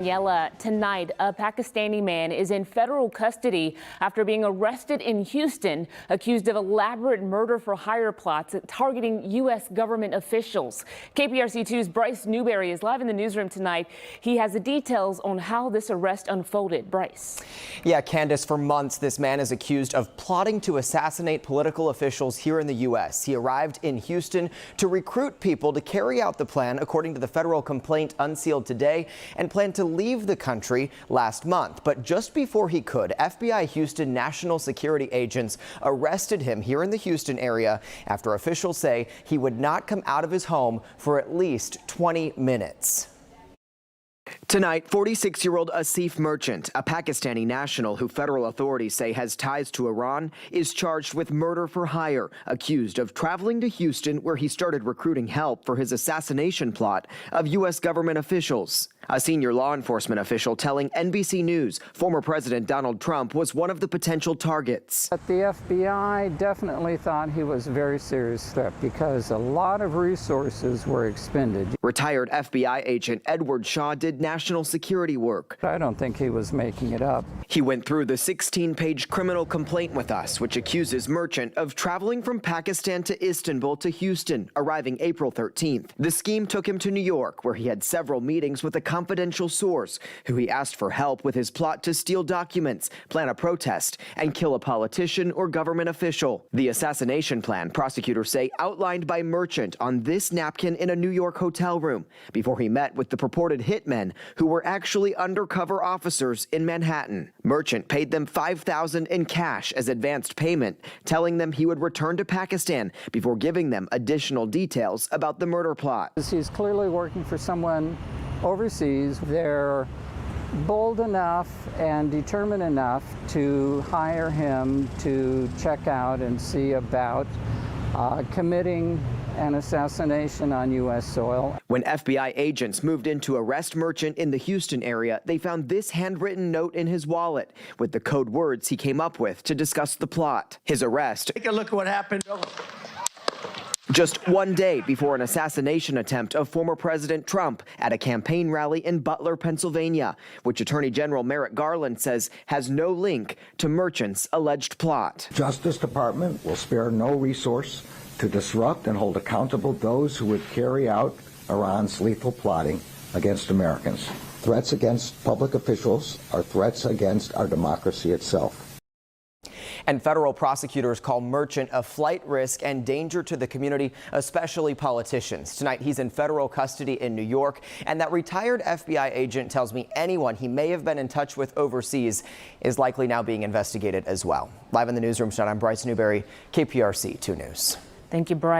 Tonight, a Pakistani man is in federal custody after being arrested in Houston, accused of elaborate murder-for-hire plots targeting U.S. government officials. KPRC2's Bryce Newberry is live in the newsroom tonight. He has the details on how this arrest unfolded. Bryce. Yeah, Candace, for months, this man is accused of plotting to assassinate political officials here in the U.S. He arrived in Houston to recruit people to carry out the plan, according to the federal complaint unsealed today, and planned to leave the country last month. But just before he could, FBI Houston national security agents arrested him here in the Houston area after officials say he would not come out of his home for at least 20 minutes. Tonight, 46-year-old Asif Merchant, a Pakistani national who federal authorities say has ties to Iran, is charged with murder for hire, accused of traveling to Houston where he started recruiting help for his assassination plot of U.S. government officials. A senior law enforcement official telling NBC News former President Donald Trump was one of the potential targets. But the FBI definitely thought he was a very serious threat because a lot of resources were expended. Retired FBI agent Edward Shaw did national security work. I don't think he was making it up. He went through the 16-page criminal complaint with us, which accuses Merchant of traveling from Pakistan to Istanbul to Houston, arriving April 13th. The scheme took him to New York, where he had several meetings with a confidential source who he asked for help with his plot to steal documents, plan a protest, and kill a politician or government official. The assassination plan, prosecutors say, outlined by Merchant on this napkin in a New York hotel room before he met with the purported hitmen who were actually undercover officers in Manhattan. Merchant paid them $5,000 in cash as advanced payment, telling them he would return to Pakistan before giving them additional details about the murder plot. He's clearly working for someone overseas. They're bold enough and determined enough to hire him to check out and see about committing an assassination on U.S. soil. When FBI agents moved in to arrest Merchant in the Houston area, they found this handwritten note in his wallet with the code words he came up with to discuss the plot. His arrest. Take a look at what happened. Just one day before an assassination attempt of former President Trump at a campaign rally in Butler, Pennsylvania, which Attorney General Merrick Garland says has no link to Merchant's alleged plot. Justice Department will spare no resource to disrupt and hold accountable those who would carry out Iran's lethal plotting against Americans. Threats against public officials are threats against our democracy itself. And federal prosecutors call Merchant a flight risk and danger to the community, especially politicians. Tonight, he's in federal custody in New York, and that retired FBI agent tells me anyone he may have been in touch with overseas is likely now being investigated as well. Live in the newsroom tonight, I'm Bryce Newberry, KPRC 2 News. Thank you, Bryce.